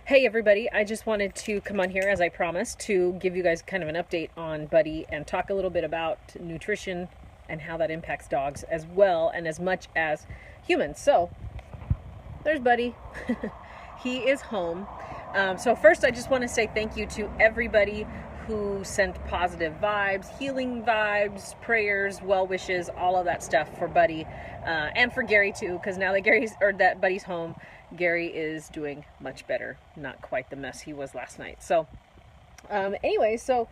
Hey everybody, I just wanted to come on here as I promised to give you guys kind of an update on Buddy and talk a little bit about nutrition and how that impacts dogs as well and as much as humans. So there's Buddy. He is home. So first I just want to say thank you to everybody who sent positive vibes, healing vibes, prayers, well wishes, all of that stuff for Buddy, and for Gary too, because now that Buddy's home, Gary is doing much better. Not quite the mess he was last night. So anyway, so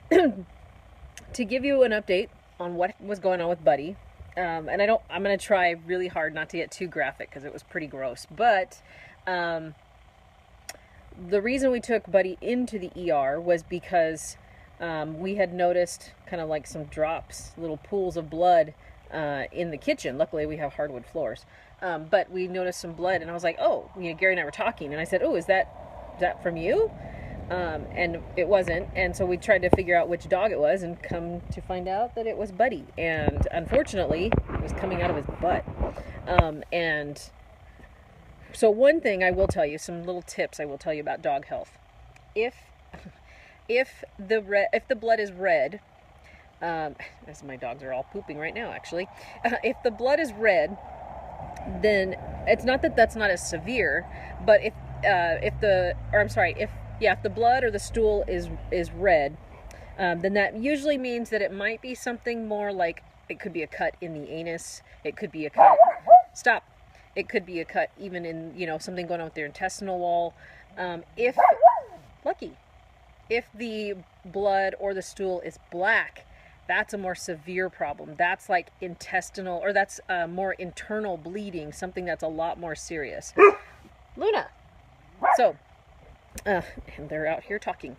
to give you an update on what was going on with Buddy, and I'm going to try really hard not to get too graphic because it was pretty gross, but the reason we took Buddy into the ER was because we had noticed kind of like some drops, little pools of blood in the kitchen. Luckily, we have hardwood floors. But we noticed some blood, and I was like, oh, Gary and I were talking, and I said, oh, is that from you? And it wasn't, and so we tried to figure out which dog it was, and come to find out that it was Buddy. And unfortunately, it was coming out of his butt. And so one thing I will tell you, some little tips I will tell you about dog health. If the blood is red, as my dogs are all pooping right now, actually, if the blood is red, then it's not that that's not as severe, but if the blood or the stool is red, then that usually means that it might be something more like, it could be a cut in the anus, it could be a cut, it could be a cut even in, something going on with their intestinal wall. If the blood or the stool is black, that's a more severe problem. That's like intestinal, or that's more internal bleeding, something that's a lot more serious. Luna! So, and they're out here talking.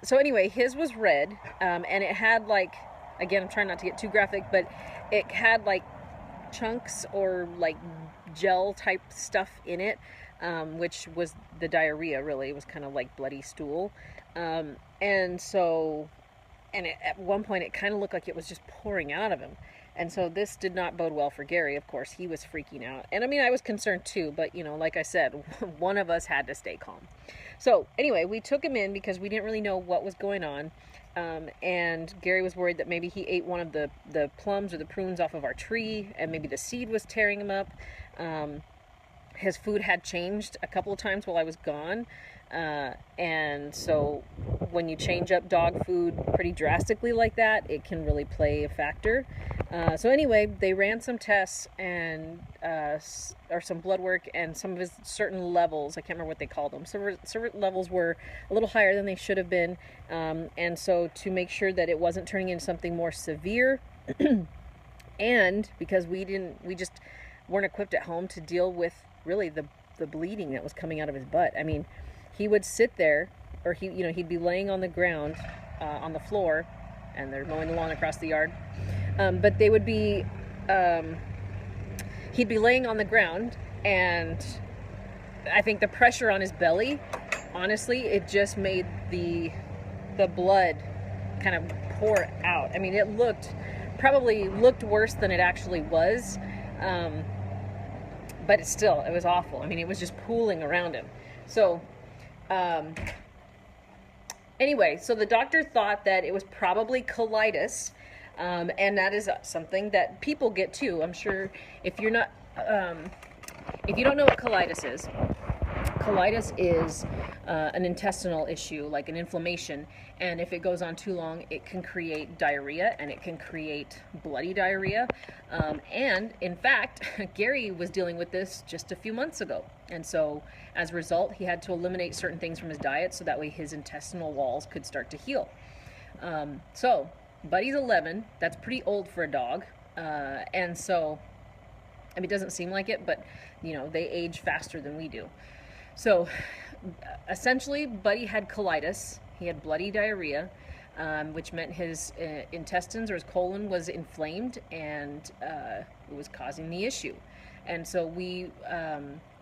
So anyway, his was red, and it had like, again, I'm trying not to get too graphic, but it had like chunks or like gel type stuff in it, which was the diarrhea, really. It was kind of like bloody stool. And at one point, it kind of looked like it was just pouring out of him. And so this did not bode well for Gary, of course. He was freaking out. And I mean, I was concerned too, but like I said, one of us had to stay calm. So anyway, we took him in because we didn't really know what was going on. And Gary was worried that maybe he ate one of the plums or the prunes off of our tree, and maybe the seed was tearing him up. His food had changed a couple of times while I was gone. And so when you change up dog food pretty drastically like that, it can really play a factor. So anyway, they ran some tests and or some blood work, and some of his certain levels, I can't remember what they called them, certain levels were a little higher than they should have been. And so to make sure that it wasn't turning into something more severe, and because we just weren't equipped at home to deal with really the bleeding that was coming out of his butt. I mean, he would sit there, or he'd be laying on the ground, on the floor, and they're mowing the lawn across the yard. But they would be, he'd be laying on the ground, and I think the pressure on his belly, honestly, it just made the blood kind of pour out. I mean, it probably looked worse than it actually was. But it was awful. I mean, it was just pooling around him. So, anyway, so the doctor thought that it was probably colitis, and that is something that people get too. I'm sure if you don't know what colitis is an intestinal issue, like an inflammation, and if it goes on too long, it can create diarrhea, and it can create bloody diarrhea. And in fact, Gary was dealing with this just a few months ago, and so as a result, he had to eliminate certain things from his diet so that way his intestinal walls could start to heal. So Buddy's 11. That's pretty old for a dog, and so, I mean, it doesn't seem like it, but they age faster than we do. So essentially, Buddy had colitis. He had bloody diarrhea, which meant his intestines or his colon was inflamed, and it was causing the issue. And so we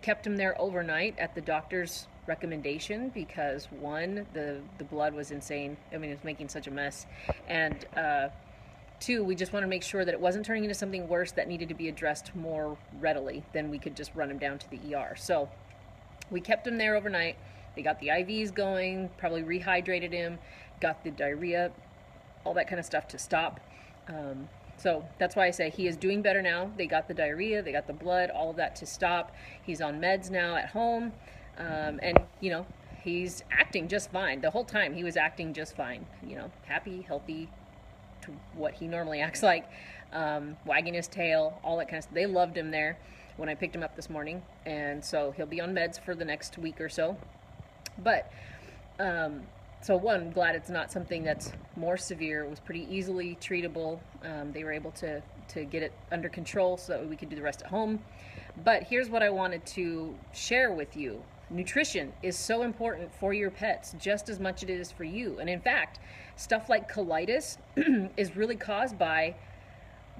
kept him there overnight at the doctor's recommendation because, one, the blood was insane. I mean, it was making such a mess. And two, we just wanted to make sure that it wasn't turning into something worse that needed to be addressed more readily than we could just run him down to the ER. So we kept him there overnight. They got the IVs going, probably rehydrated him, got the diarrhea, all that kind of stuff to stop. So that's why I say he is doing better now. They got the diarrhea, they got the blood, all of that to stop. He's on meds now at home. And, you know, he's acting just fine. The whole time he was acting just fine. You know, happy, healthy, to what he normally acts like. Wagging his tail, all that kind of stuff. They loved him there when I picked him up this morning. And so he'll be on meds for the next week or so. But, so one, glad it's not something that's more severe. It was pretty easily treatable. They were able to get it under control so that we could do the rest at home. But here's what I wanted to share with you. Nutrition is so important for your pets just as much as it is for you. And in fact, stuff like colitis is really caused by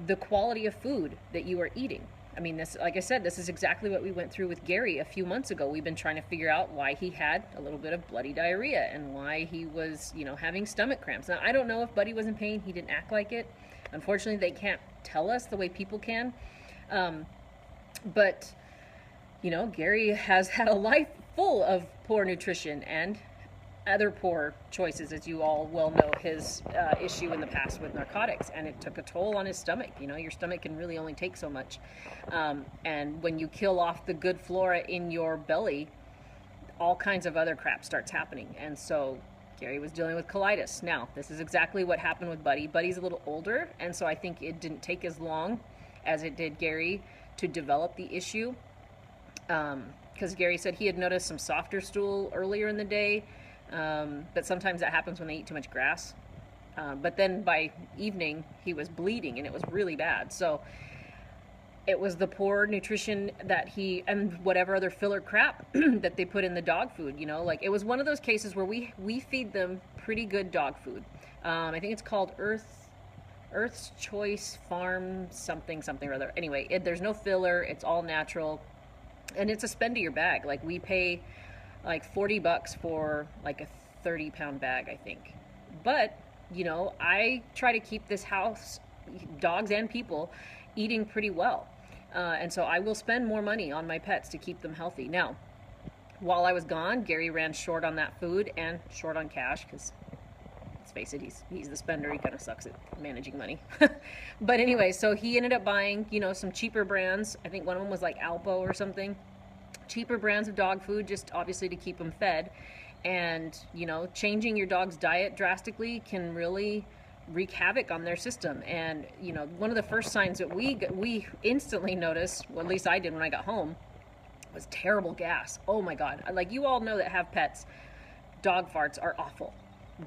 the quality of food that you are eating. I mean, this, like I said, this is exactly what we went through with Gary a few months ago. We've been trying to figure out why he had a little bit of bloody diarrhea and why he was, you know, having stomach cramps. Now, I don't know if Buddy was in pain. He didn't act like it. Unfortunately, they can't tell us the way people can. But, you know, Gary has had a life full of poor nutrition and other poor choices, as you all well know, his issue in the past with narcotics, and it took a toll on his stomach. You know, your stomach can really only take so much, and when you kill off the good flora in your belly, all kinds of other crap starts happening. And so Gary was dealing with colitis. Now, this is exactly what happened with Buddy. Buddy's a little older, and so I think it didn't take as long as it did Gary to develop the issue, because Gary said he had noticed some softer stool earlier in the day. But sometimes that happens when they eat too much grass. But then by evening, he was bleeding, and it was really bad. So it was the poor nutrition that he, and whatever other filler crap that they put in the dog food, you know, like it was one of those cases where we feed them pretty good dog food. I think it's called Earth's Choice Farm something or other. Anyway, there's no filler. It's all natural, and it's a spend of your bag. Like we pay like $40 for like a 30-pound bag, I think. But, you know, I try to keep this house, dogs and people, eating pretty well. And so I will spend more money on my pets to keep them healthy. Now, while I was gone, Gary ran short on that food and short on cash, because let's face it, he's the spender. He kind of sucks at managing money. But anyway, so he ended up buying, you know, some cheaper brands. I think one of them was like Alpo or something. Cheaper brands of dog food, just obviously to keep them fed. And, you know, changing your dog's diet drastically can really wreak havoc on their system. And, you know, one of the first signs that we instantly noticed, well, at least I did when I got home, was terrible gas. Oh my God. Like, you all know that have pets, dog farts are awful.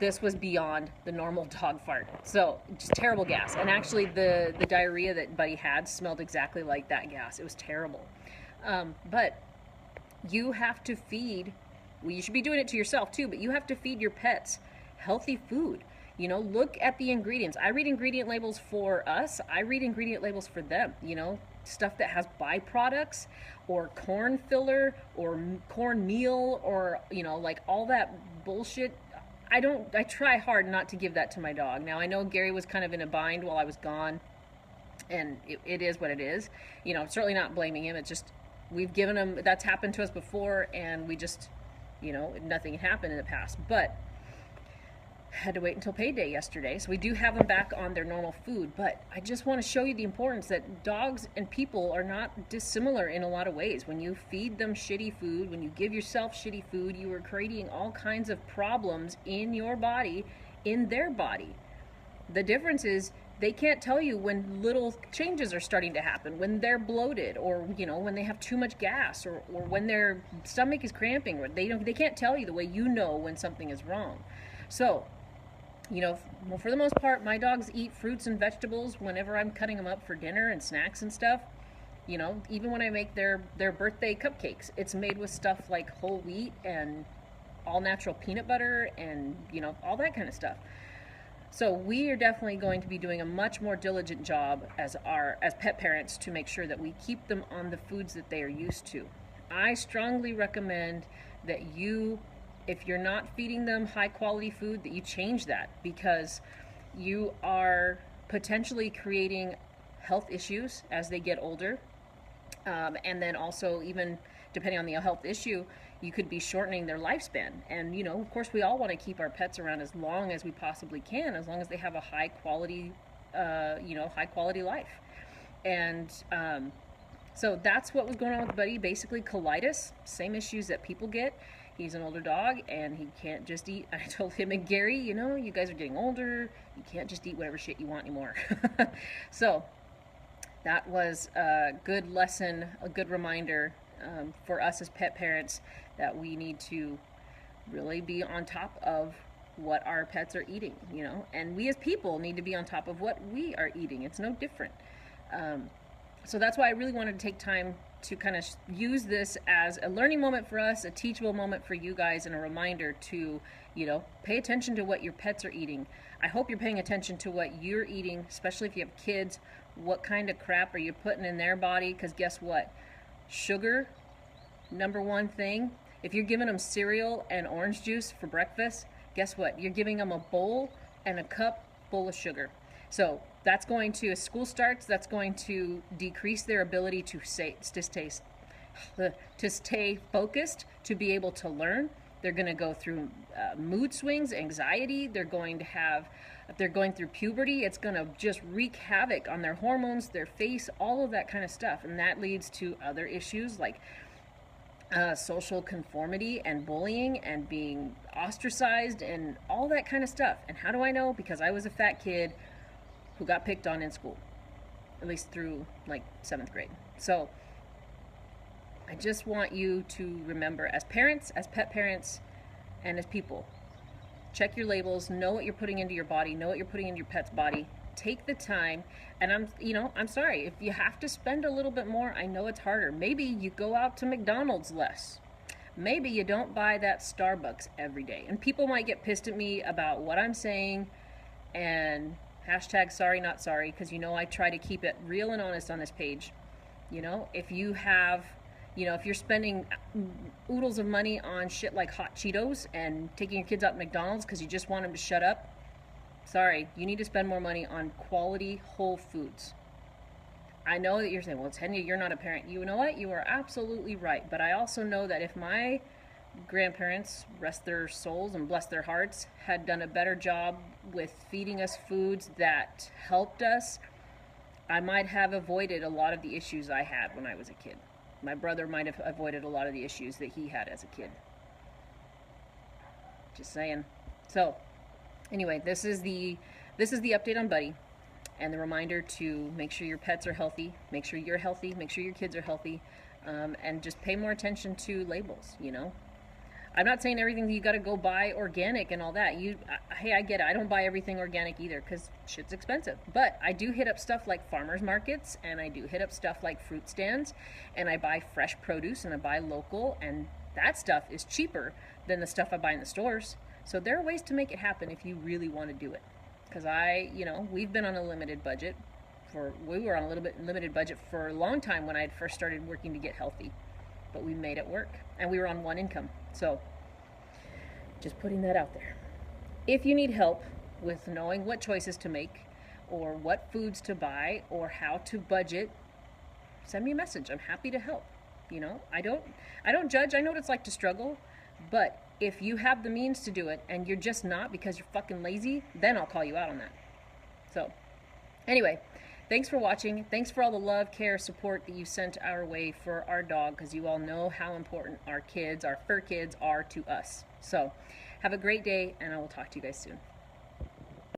This was beyond the normal dog fart. So just terrible gas. And actually the diarrhea that Buddy had smelled exactly like that gas. It was terrible. But you have to feed, well, you should be doing it to yourself too, but you have to feed your pets healthy food. You know, look at the ingredients. I read ingredient labels for us. I read ingredient labels for them. You know, stuff that has byproducts or corn filler or corn meal or, you know, like all that bullshit. I try hard not to give that to my dog. Now, I know Gary was kind of in a bind while I was gone, and it is what it is. You know, I'm certainly not blaming him. It's just, we've given him, that's happened to us before, and we just, you know, nothing happened in the past. But had to wait until payday yesterday, so we do have them back on their normal food. But I just want to show you the importance that dogs and people are not dissimilar in a lot of ways. When you feed them shitty food, when you give yourself shitty food, you are creating all kinds of problems in your body, in their body. The difference is they can't tell you when little changes are starting to happen, when they're bloated, or, you know, when they have too much gas, or when their stomach is cramping, or they can't tell you the way you know when something is wrong. So, you know, well, for the most part, my dogs eat fruits and vegetables whenever I'm cutting them up for dinner and snacks and stuff. You know, even when I make their birthday cupcakes, it's made with stuff like whole wheat and all natural peanut butter and, you know, all that kind of stuff. So we are definitely going to be doing a much more diligent job as pet parents to make sure that we keep them on the foods that they are used to. I strongly recommend that you, if you're not feeding them high quality food, that you change that, because you are potentially creating health issues as they get older. And then also, even depending on the health issue, you could be shortening their lifespan. And, you know, of course, we all want to keep our pets around as long as we possibly can, as long as they have a high quality, high quality life. And so that's what was going on with Buddy. Basically, colitis, same issues that people get. He's an older dog, and he can't just eat. I told him and Gary, you know, you guys are getting older. You can't just eat whatever shit you want anymore. So that was a good lesson, a good reminder for us as pet parents that we need to really be on top of what our pets are eating, you know, and we as people need to be on top of what we are eating. It's no different. So that's why I really wanted to take time to kind of use this as a learning moment for us, a teachable moment for you guys, and a reminder to, you know, pay attention to what your pets are eating. I hope you're paying attention to what you're eating, especially if you have kids. What kind of crap are you putting in their body? Because guess what? Sugar, number one thing. If you're giving them cereal and orange juice for breakfast, guess what? You're giving them a bowl and a cup full of sugar. So that's going to, as school starts, that's going to decrease their ability to stay focused, to be able to learn. They're going to go through mood swings, anxiety. They're going to have, if they're going through puberty, it's going to just wreak havoc on their hormones, their face, all of that kind of stuff. And that leads to other issues like social conformity and bullying and being ostracized and all that kind of stuff. And how do I know? Because I was a fat kid who got picked on in school, at least through like 7th grade. So I just want you to remember, as parents, as pet parents, and as people, check your labels, know what you're putting into your body, know what you're putting in your pet's body. Take the time, and I'm sorry, if you have to spend a little bit more, I know it's harder. Maybe you go out to McDonald's less. Maybe you don't buy that Starbucks every day. And people might get pissed at me about what I'm saying, and hashtag sorry not sorry, because you know I try to keep it real and honest on this page. You know, if you have, you know, if you're spending oodles of money on shit like hot Cheetos and taking your kids out to McDonald's because you just want them to shut up, sorry, you need to spend more money on quality whole foods. I know that you're saying, well, Tanya, you're not a parent. You know what? You are absolutely right. But I also know that if my grandparents, rest their souls and bless their hearts, had done a better job with feeding us foods that helped us, I might have avoided a lot of the issues I had when I was a kid. My brother might have avoided a lot of the issues that he had as a kid. Just saying. So anyway, this is the update on Buddy, and the reminder to make sure your pets are healthy, make sure you're healthy, make sure your kids are healthy, and just pay more attention to labels. You know, I'm not saying everything you got to go buy organic and all that. Hey, I get it. I don't buy everything organic either because shit's expensive. But I do hit up stuff like farmers markets, and I do hit up stuff like fruit stands, and I buy fresh produce, and I buy local, and that stuff is cheaper than the stuff I buy in the stores. So there are ways to make it happen if you really want to do it. Because we've been on a limited budget. We were on a little bit limited budget for a long time when I had first started working to get healthy. But we made it work. And we were on one income. So just putting that out there. If you need help with knowing what choices to make, or what foods to buy, or how to budget, send me a message. I'm happy to help. You know, I don't judge. I know what it's like to struggle, but if you have the means to do it and you're just not because you're fucking lazy, then I'll call you out on that. So anyway, thanks for watching. Thanks for all the love, care, support that you sent our way for our dog, because you all know how important our kids, our fur kids, are to us. So have a great day, and I will talk to you guys soon.